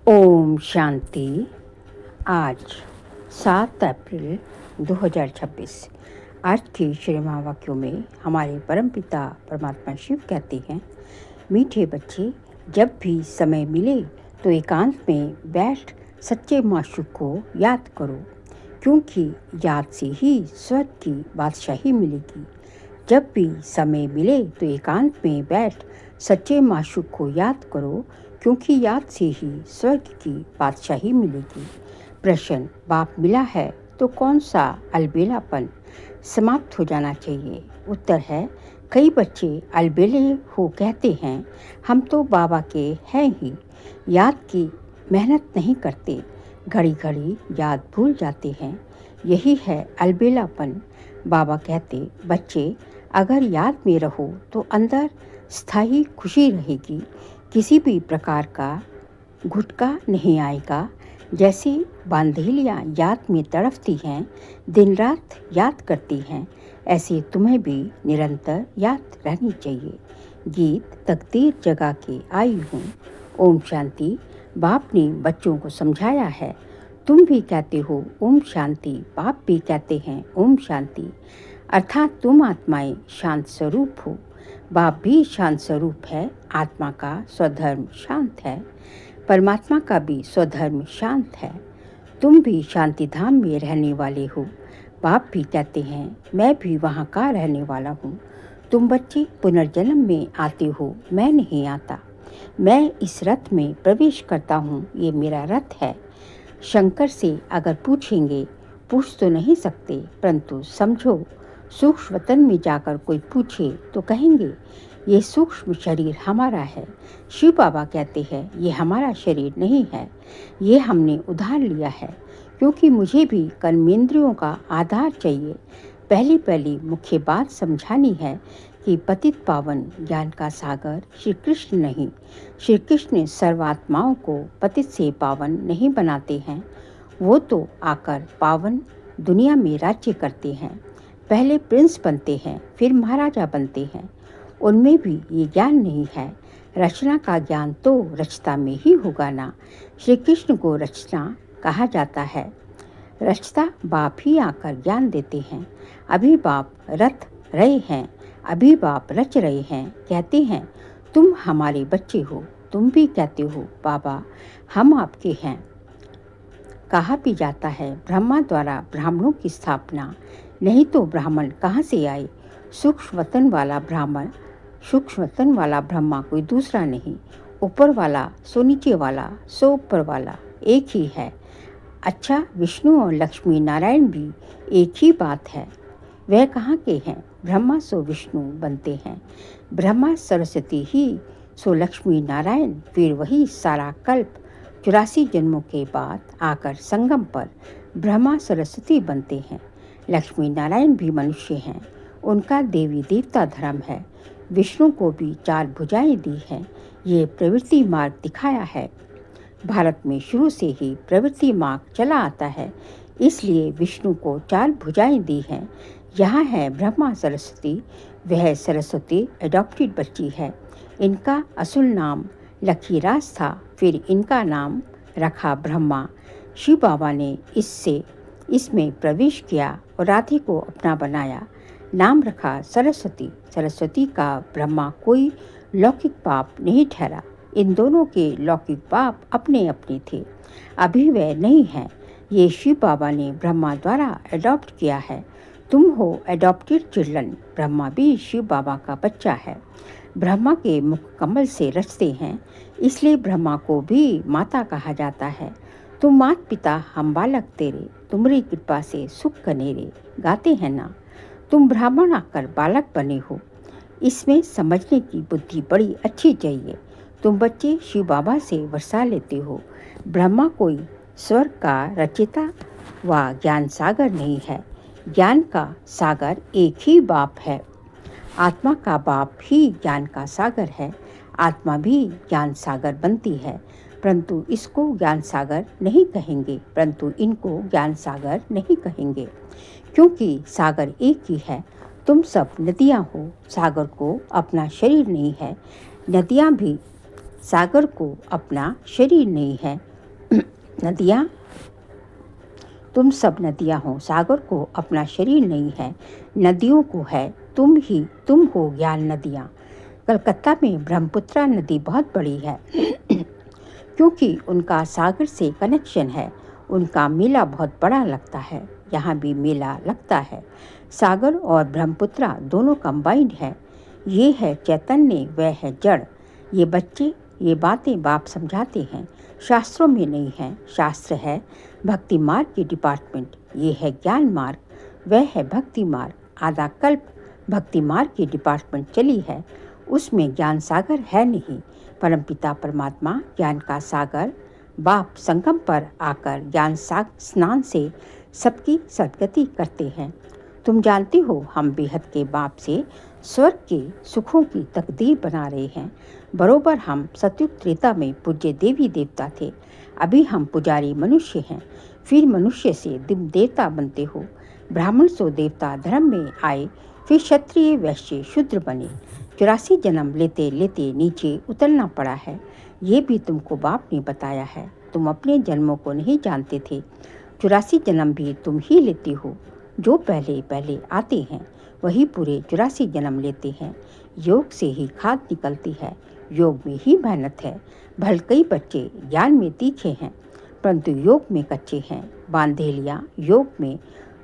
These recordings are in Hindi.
ओम शांति। आज 7 अप्रैल 2026। आज के श्री महावाक्यों में हमारे परमपिता परमात्मा शिव कहते हैं, मीठे बच्चे, जब भी समय मिले तो एकांत में बैठ सच्चे माशूक को याद करो, क्योंकि याद से ही स्वर्ग की बादशाही मिलेगी। जब भी समय मिले तो एकांत में बैठ सच्चे माशूक को याद करो, क्योंकि याद से ही स्वर्ग की बादशाही मिलेगी। प्रश्न, बाप मिला है तो कौन सा अलबेलापन समाप्त हो जाना चाहिए? उत्तर है, कई बच्चे अलबेले हो कहते हैं, हम तो बाबा के हैं ही, याद की मेहनत नहीं करते, घड़ी घड़ी याद भूल जाते हैं। यही है अलबेलापन। बाबा कहते, बच्चे, अगर याद में रहो तो अंदर स्थायी खुशी रहेगी, किसी भी प्रकार का घुटका नहीं आएगा। जैसे बांधेलियाँ याद में तड़पती हैं, दिन रात याद करती हैं, ऐसे तुम्हें भी निरंतर याद रहनी चाहिए। गीत तकदीर जगा के आई हूँ। ओम शांति। बाप ने बच्चों को समझाया है, तुम भी कहते हो ओम शांति, बाप भी कहते हैं ओम शांति, अर्थात तुम आत्माएं शांत स्वरूप हो। बाप भी शांत स्वरूप है, आत्मा का स्वधर्म शांत है, परमात्मा का भी स्वधर्म शांत है। तुम भी शांति धाम में रहने वाले हो। बाप भी कहते हैं, मैं भी वहाँ का रहने वाला हूँ। तुम बच्चे पुनर्जन्म में आते हो, मैं नहीं आता। मैं इस रथ में प्रवेश करता हूँ, ये मेरा रथ है। शंकर से अगर पूछेंगे, पूछ तो नहीं सकते, परंतु समझो, सूक्ष्म वतन में जाकर कोई पूछे तो कहेंगे, ये सूक्ष्म शरीर हमारा है। शिव बाबा कहते हैं, ये हमारा शरीर नहीं है, ये हमने उधार लिया है, क्योंकि मुझे भी कर्मेंद्रियों का आधार चाहिए। पहली मुख्य बात समझानी है कि पतित पावन ज्ञान का सागर श्री कृष्ण नहीं। श्री कृष्ण सर्वात्माओं को पतित से पावन नहीं बनाते हैं, वो तो आकर पावन दुनिया में राज्य करते हैं। पहले प्रिंस बनते हैं, फिर महाराजा बनते हैं। उनमें भी ये ज्ञान नहीं है। रचना का ज्ञान तो रचता में ही होगा ना। श्री कृष्ण को रचना कहा जाता है। रचता बाप ही आकर ज्ञान देते हैं। अभी बाप रच रहे हैं, अभी बाप रच रहे हैं। कहते हैं, तुम हमारे बच्चे हो। तुम भी कहते हो, बाबा हम आपके हैं। कहा भी जाता है, ब्रह्मा द्वारा ब्राह्मणों की स्थापना, नहीं तो ब्राह्मण कहाँ से आए? सूक्ष्म वतन वाला ब्राह्मण, सूक्ष्म वतन वाला ब्रह्मा कोई दूसरा नहीं। ऊपर वाला सो नीचे वाला, सो ऊपर वाला एक ही है। अच्छा, विष्णु और लक्ष्मी नारायण भी एक ही बात है। वह कहाँ के हैं? ब्रह्मा सो विष्णु बनते हैं, ब्रह्मा सरस्वती ही सो लक्ष्मी नारायण, फिर वही सारा कल्प 84 जन्मों के बाद आकर संगम पर ब्रह्मा सरस्वती बनते हैं। लक्ष्मी नारायण भी मनुष्य हैं, उनका देवी देवता धर्म है। विष्णु को भी 4 भुजाएं दी हैं, ये प्रवृत्ति मार्ग दिखाया है। भारत में शुरू से ही प्रवृत्ति मार्ग चला आता है, इसलिए विष्णु को 4 भुजाएं दी हैं। यहाँ है ब्रह्मा सरस्वती, वह सरस्वती एडॉप्टेड बच्ची है। इनका असुल नाम लखीराज था, फिर इनका नाम रखा ब्रह्मा। शिव बाबा ने इसमें प्रवेश किया और राधे को अपना बनाया, नाम रखा सरस्वती। सरस्वती का ब्रह्मा कोई लौकिक बाप नहीं ठहरा। इन दोनों के लौकिक बाप अपने अपने थे, अभी वह नहीं है। ये शिव बाबा ने ब्रह्मा द्वारा एडॉप्ट किया है। तुम हो एडॉप्टेड चिल्ड्रन। ब्रह्मा भी शिव बाबा का बच्चा है। ब्रह्मा के मुख कमल से रचते हैं, इसलिए ब्रह्मा को भी माता कहा जाता है। तुम मात पिता हम बालक तेरे, तुम्हारी कृपा से सुख कनेरे, गाते हैं ना। तुम ब्राह्मण आकर बालक बने हो, इसमें समझने की बुद्धि बड़ी अच्छी चाहिए। तुम बच्चे शिव बाबा से वर्षा लेते हो। ब्रह्मा कोई स्वर्ग का रचयिता व ज्ञान सागर नहीं है। ज्ञान का सागर एक ही बाप है। आत्मा का बाप ही ज्ञान का सागर है। आत्मा भी ज्ञान सागर बनती है, परंतु इसको ज्ञान सागर नहीं कहेंगे, परंतु इनको ज्ञान सागर नहीं कहेंगे, क्योंकि सागर एक ही है। तुम सब नदियाँ हो, सागर को अपना शरीर नहीं है। नदियाँ भी सागर को अपना शरीर नहीं है। नदियाँ, तुम सब नदियाँ हो। सागर को अपना शरीर नहीं है, नदियों को है, तुम हो ज्ञान नदियाँ। कलकत्ता में ब्रह्मपुत्रा नदी बहुत बड़ी है क्योंकि उनका सागर से कनेक्शन है। उनका मेला बहुत बड़ा लगता है, यहाँ भी मेला लगता है। सागर और ब्रह्मपुत्रा दोनों कंबाइंड है। ये है चैतन्य, वह है जड़। ये बच्चे ये बातें बाप समझाते हैं, शास्त्रों में नहीं है। शास्त्र है भक्ति मार्ग की डिपार्टमेंट, ये है ज्ञान मार्ग, वह है भक्ति मार्ग। आधा कल्प भक्ति मार्ग की डिपार्टमेंट चली है, उसमें ज्ञान सागर है नहीं। परमपिता परमात्मा ज्ञान का सागर, बाप संगम पर आकर ज्ञान स्नान से सबकी सद्गति करते हैं। तुम जानती हो हम बेहद के बाप से स्वर्ग के सुखों की तकदीर बना रहे हैं। बरोबर हम सतयुग त्रेता में पूज्य देवी देवता थे, अभी हम पुजारी मनुष्य हैं। फिर मनुष्य से देवता बनते हो। ब्राह्मण सो देवता धर्म में आए, फिर क्षत्रिय वैश्य शूद्र बने। 84 जन्म लेते लेते नीचे उतरना पड़ा है, ये भी तुमको बाप ने बताया है। तुम अपने जन्मों को नहीं जानते थे। 84 जन्म भी तुम ही लेती हो। जो पहले पहले आते हैं वही पूरे 84 जन्म लेते हैं। योग से ही खाद निकलती है, योग में ही मेहनत है। भल कई बच्चे ज्ञान में तीखे हैं परंतु योग में कच्चे हैं। बांधेलियाँ योग में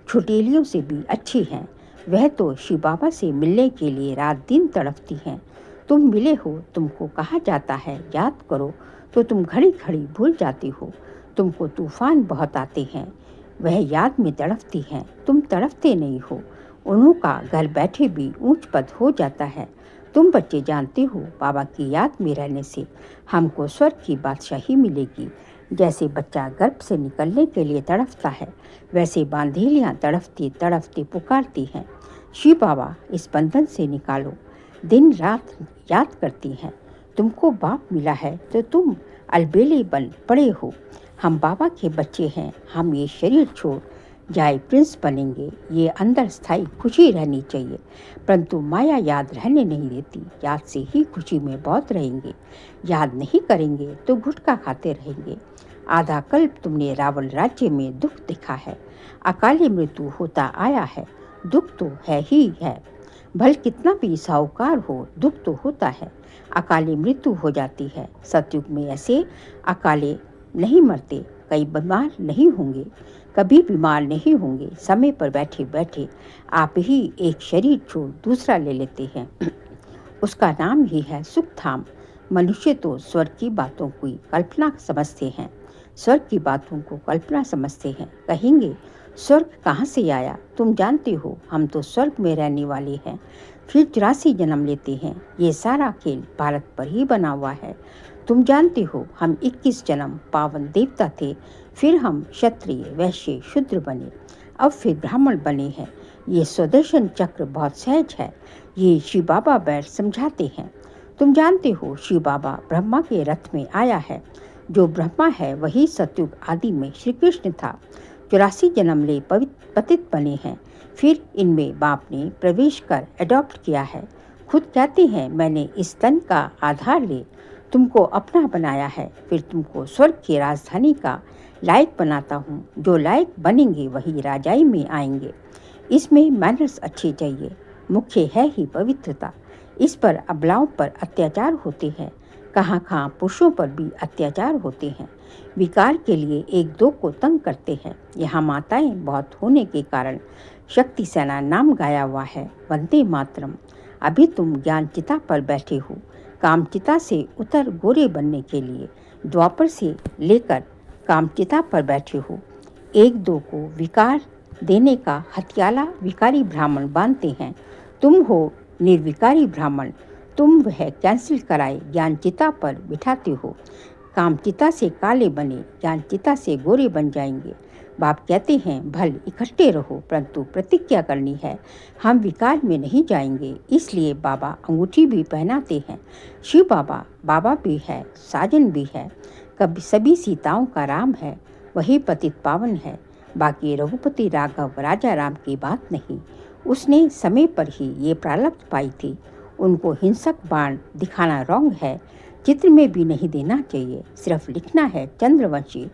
छुटेलियों से भी अच्छी हैं। वह तो शिव बाबा से मिलने के लिए रात दिन तड़पती हैं। तुम मिले हो, तुमको कहा जाता है याद करो, तो तुम घड़ी घड़ी भूल जाती हो। तुमको तूफान बहुत आते हैं, वह याद में तड़पती हैं। तुम तड़पते नहीं हो, उन्हों का घर बैठे भी ऊंच पद हो जाता है। तुम बच्चे जानते हो बाबा की याद में रहने से हमको स्वर्ग की बादशाही मिलेगी। जैसे बच्चा गर्भ से निकलने के लिए तड़पता है, वैसे बांधेलियाँ तड़पती तड़पती पुकारती हैं, शिव बाबा इस बंधन से निकालो। दिन रात याद करती हैं। तुमको बाप मिला है तो तुम अलबेले बन पड़े हो। हम बाबा के बच्चे हैं, हम ये शरीर छोड़ जाए प्रिंस बनेंगे। ये अंदर स्थायी खुशी रहनी चाहिए, परंतु माया याद रहने नहीं देती। याद से ही खुशी में बहुत रहेंगे, याद नहीं करेंगे तो गुटखा खाते रहेंगे। आधा कल्प तुमने रावण राज्य में दुख देखा है, अकाली मृत्यु होता आया है। दुख तो है ही है, भल कितना भी साहूकार हो दुख तो होता है। अकाली मृत्यु हो जाती है। सतयुग में ऐसे अकाले नहीं मरते, कई बीमार नहीं होंगे, कभी बीमार नहीं होंगे। समय पर बैठे बैठे आप ही एक शरीर छोड़ दूसरा ले लेते हैं, उसका नाम ही है सुखधाम। मनुष्य तो स्वर्ग की बातों की कल्पना समझते हैं, स्वर्ग की बातों को कल्पना समझते हैं। कहेंगे स्वर्ग कहाँ से आया? तुम जानते हो हम तो स्वर्ग में रहने वाले हैं, फिर 84 जन्म लेते हैं। ये सारा खेल भारत पर ही बना हुआ है। तुम जानते हो हम 21 जन्म पावन देवता थे, फिर हम क्षत्रिय वैश्य शूद्र बने, अब फिर ब्राह्मण बने हैं। ये स्वदर्शन चक्र बहुत सहज है, ये शिव बाबा बैठ समझाते हैं। तुम जानते हो शिव बाबा ब्रह्मा के रथ में आया है। जो ब्रह्मा है वही सतयुग आदि में श्री कृष्ण था। 84 जन्म ले पतित बने हैं, फिर इनमें बाप ने प्रवेश कर अडॉप्ट किया है। खुद कहते हैं मैंने इस तन का आधार ले तुमको अपना बनाया है, फिर तुमको स्वर्ग की राजधानी का लायक बनाता हूँ। जो लायक बनेंगे वही राजाई में आएंगे। इसमें मैनर्स अच्छे चाहिए, मुख्य है ही पवित्रता। इस पर अबलाओं पर अत्याचार होते हैं, कहाँ कहाँ पुरुषों पर भी अत्याचार होते हैं। विकार के लिए एक दो को तंग करते हैं। यहाँ माताएं बहुत होने के कारण शक्ति सेना नाम गाया हुआ है, वंदे मातरम। अभी तुम ज्ञान चिता पर बैठे हो, कामचिता से उतर गोरे बनने के लिए द्वापर से लेकर कामचिता पर बैठे हो। एक दो को विकार देने का हथियाला विकारी ब्राह्मण बांधते हैं। तुम हो निर्विकारी ब्राह्मण, तुम वह कैंसिल कराए ज्ञानचिता पर बिठाते हो। कामचिता से काले बने ज्ञानचिता से गोरे बन जाएंगे। बाप कहते हैं भल इकट्ठे रहो, परंतु प्रतिज्ञा करनी है, हम विकार में नहीं जाएंगे। इसलिए बाबा अंगूठी भी पहनाते हैं। शिव बाबा बाबा भी है, साजन भी है, कभी सभी सीताओं का राम है, वही पतित पावन है। बाकी रघुपति राघव राजा राम की बात नहीं, उसने समय पर ही ये प्रारब्ध पाई थी। उनको हिंसक बाण दिखाना रॉन्ग है, चित्र में भी नहीं देना चाहिए, सिर्फ लिखना है चंद्रवंशी।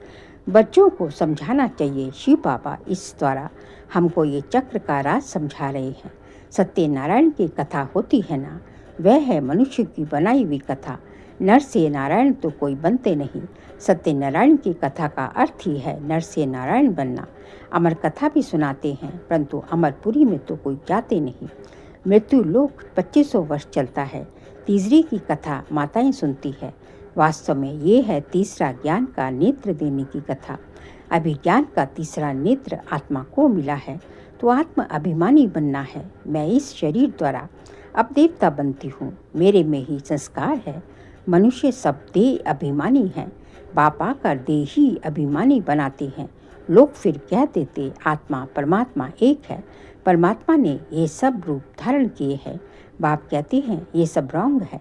बच्चों को समझाना चाहिए। शिव बाबा इस द्वारा हमको ये चक्र का राज समझा रहे हैं। सत्यनारायण की कथा होती है ना, वह है मनुष्य की बनाई हुई कथा। नर से नारायण तो कोई बनते नहीं। सत्यनारायण की कथा का अर्थ ही है नर से नारायण बनना। अमर कथा भी सुनाते हैं, परंतु अमरपुरी में तो कोई जाते नहीं। मृत्यु लोक 2500 वर्ष चलता है। तीसरी की कथा माताएं सुनती है। वास्तव में ये है तीसरा ज्ञान का नेत्र देने की कथा। अभिज्ञान का तीसरा नेत्र आत्मा को मिला है, तो आत्म अभिमानी बनना है। मैं इस शरीर द्वारा अब देवता बनती हूँ, मेरे में ही संस्कार है। मनुष्य सब देह अभिमानी हैं, बाप आकर देह ही अभिमानी बनाते हैं। लोग फिर कह देते आत्मा परमात्मा एक है, परमात्मा ने ये सब रूप धारण किए हैं। बाप कहते हैं ये सब रॉन्ग है,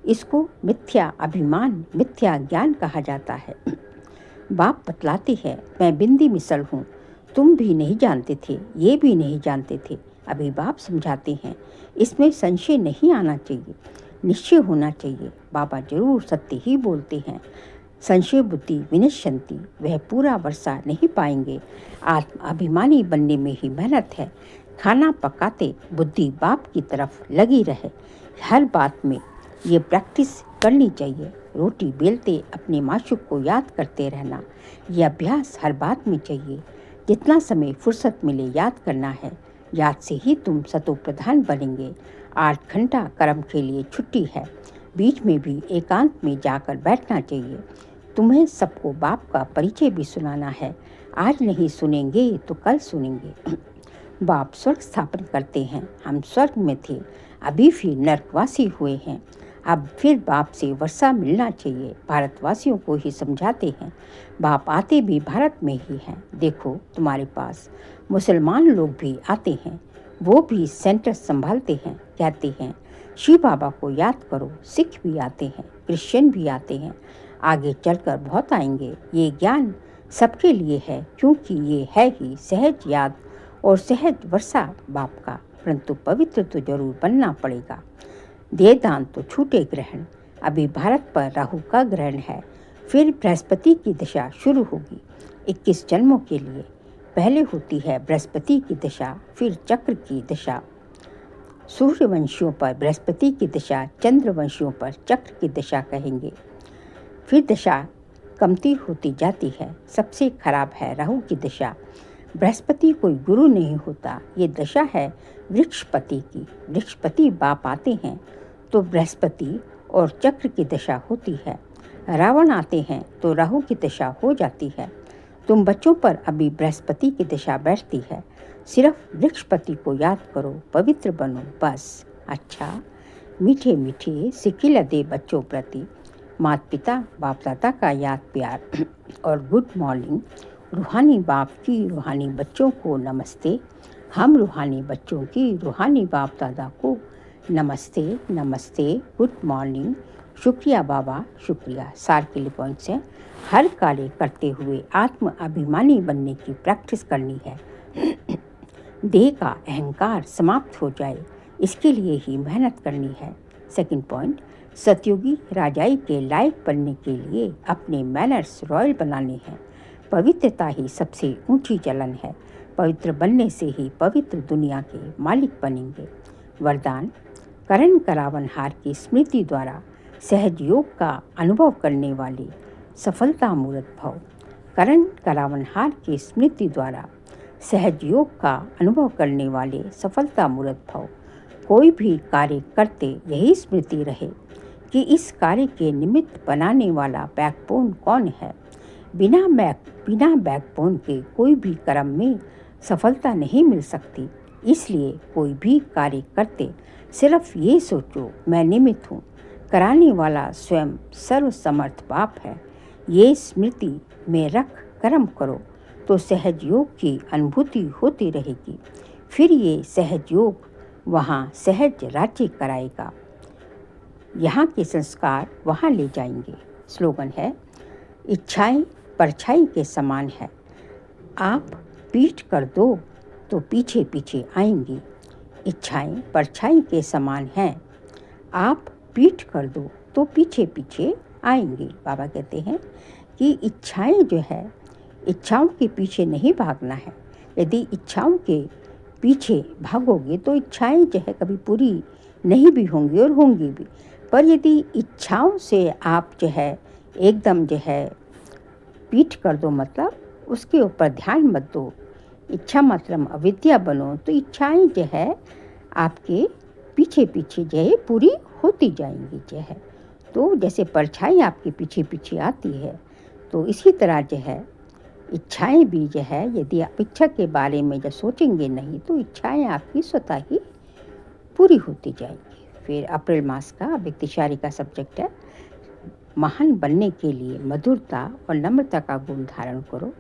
इसको मिथ्या अभिमान मिथ्या ज्ञान कहा जाता है। बाप बतलाते हैं मैं बिंदी मिसल हूँ, तुम भी नहीं जानते थे, ये भी नहीं जानते थे। अभी बाप समझाते हैं इसमें संशय नहीं आना चाहिए, निश्चय होना चाहिए। बाबा जरूर सत्य ही बोलते हैं। संशय बुद्धि विनश्यंती, वह पूरा वर्षा नहीं पाएंगे। आत्म अभिमानी बनने में ही मेहनत है। खाना पकाते बुद्धि बाप की तरफ लगी रहे। हर बात में ये प्रैक्टिस करनी चाहिए। रोटी बेलते अपने माशूक को याद करते रहना, यह अभ्यास हर बात में चाहिए। जितना समय फुर्सत मिले याद करना है। याद से ही तुम सतो प्रधान बनेंगे। 8 घंटा कर्म के लिए छुट्टी है, बीच में भी एकांत में जाकर बैठना चाहिए। तुम्हें सबको बाप का परिचय भी सुनाना है। आज नहीं सुनेंगे तो कल सुनेंगे। बाप स्वर्ग स्थापन करते हैं। हम स्वर्ग में थे, अभी फिर नरकवासी हुए हैं। अब फिर बाप से वर्षा मिलना चाहिए। भारतवासियों को ही समझाते हैं। बाप आते भी भारत में ही हैं। देखो तुम्हारे पास मुसलमान लोग भी आते हैं, वो भी सेंटर संभालते हैं। कहते हैं शिव बाबा को याद करो। सिख भी आते हैं, क्रिश्चियन भी आते हैं, आगे चलकर बहुत आएंगे। ये ज्ञान सबके लिए है, क्योंकि ये है ही सहज याद और सहज वर्षा बाप का। परंतु पवित्र तो जरूर बनना पड़ेगा। देहदान तो छूटे ग्रहण। अभी भारत पर राहु का ग्रहण है, फिर बृहस्पति की दशा शुरू होगी 21 जन्मों के लिए। पहले होती है बृहस्पति की दशा, फिर चक्र की दशा। सूर्यवंशियों पर बृहस्पति की दशा, चंद्रवंशियों पर चक्र की दशा कहेंगे। फिर दशा कमती होती जाती है। सबसे खराब है राहु की दशा। बृहस्पति कोई गुरु नहीं होता, ये दशा है वृक्षपति की। वृक्षपति बाप आते हैं तो बृहस्पति और चक्र की दशा होती है। रावण आते हैं तो राहु की दशा हो जाती है। तुम बच्चों पर अभी बृहस्पति की दशा बैठती है। सिर्फ वृक्षपति को याद करो, पवित्र बनो, बस। अच्छा, मीठे मीठे सिकिल दे बच्चों प्रति माता पिता बाप दादा का याद प्यार और गुड मॉर्निंग। रूहानी बाप की रूहानी बच्चों को नमस्ते। हम रूहानी बच्चों की रूहानी बाप दादा को नमस्ते नमस्ते, गुड मॉर्निंग, शुक्रिया बाबा, शुक्रिया। सार के लिए पॉइंट्स हैं। हर कार्य करते हुए आत्म अभिमानी बनने की प्रैक्टिस करनी है। देह का अहंकार समाप्त हो जाए, इसके लिए ही मेहनत करनी है। सेकंड पॉइंट, सतयुगी राजाई के लायक बनने के लिए अपने मैनर्स रॉयल बनाने हैं। पवित्रता ही सबसे ऊंची चलन है। पवित्र बनने से ही पवित्र दुनिया के मालिक बनेंगे। वरदान, करण करावन हार की स्मृति द्वारा सहज योग का अनुभव करने वाले सफलता मूर्त भव। करण करावन हार की स्मृति द्वारा सहज योग का अनुभव करने वाले सफलता मूर्त भव। कोई भी कार्य करते यही स्मृति रहे कि इस कार्य के निमित्त बनाने वाला बैकबोन कौन है। बिना बैकबोन के कोई भी कर्म में सफलता नहीं मिल सकती। इसलिए कोई भी कार्य करते सिर्फ ये सोचो मैं निमित्त हूँ, कराने वाला स्वयं सर्वसमर्थ बाप है। ये स्मृति में रख कर्म करो तो सहज योग की अनुभूति होती रहेगी। फिर ये सहज योग वहाँ सहज राज्य कराएगा। यहाँ के संस्कार वहाँ ले जाएंगे। स्लोगन है, इच्छाएं परछाई के समान है, आप पीठ कर दो तो पीछे पीछे आएंगी। इच्छाएं परछाई के समान हैं, आप पीठ कर दो तो पीछे पीछे आएंगे। बाबा कहते हैं कि इच्छाएं जो है इच्छाओं के पीछे नहीं भागना है। यदि इच्छाओं के पीछे भागोगे तो इच्छाएं जो है कभी पूरी नहीं भी होंगी और होंगी भी। पर यदि इच्छाओं से आप जो है एकदम जो है पीठ कर दो, मतलब उसके ऊपर ध्यान मत दो, इच्छा मतलब अविद्या बनो, तो इच्छाएं जो है आपके पीछे पीछे जो है पूरी होती जाएंगी जो है। तो जैसे परछाई आपके पीछे पीछे आती है, तो इसी तरह जो है इच्छाएं भी जो है, यदि आप इच्छा के बारे में जब सोचेंगे नहीं तो इच्छाएं आपकी स्वतः ही पूरी होती जाएंगी। फिर अप्रैल मास का व्यक्तिशारी का सब्जेक्ट है, महान बनने के लिए मधुरता और नम्रता का गुण धारण करो।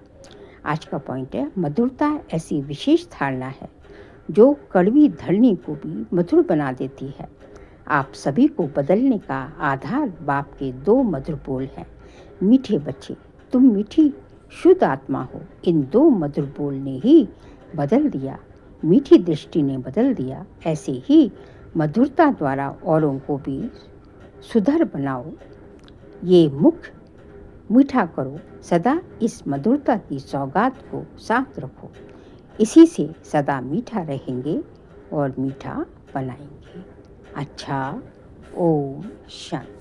आज का पॉइंट है, मधुरता ऐसी विशेष धारणा है जो कड़वी धरनी को भी मधुर बना देती है। आप सभी को बदलने का आधार बाप के 2 मधुर बोल हैं, मीठे बच्चे तुम मीठी शुद्ध आत्मा हो। इन 2 मधुर बोल ने ही बदल दिया, मीठी दृष्टि ने बदल दिया। ऐसे ही मधुरता द्वारा औरों को भी सुधर बनाओ। ये मुख मीठा करो, सदा इस मधुरता की सौगात को साथ रखो। इसी से सदा मीठा रहेंगे और मीठा बनाएंगे। अच्छा, ओम शांति।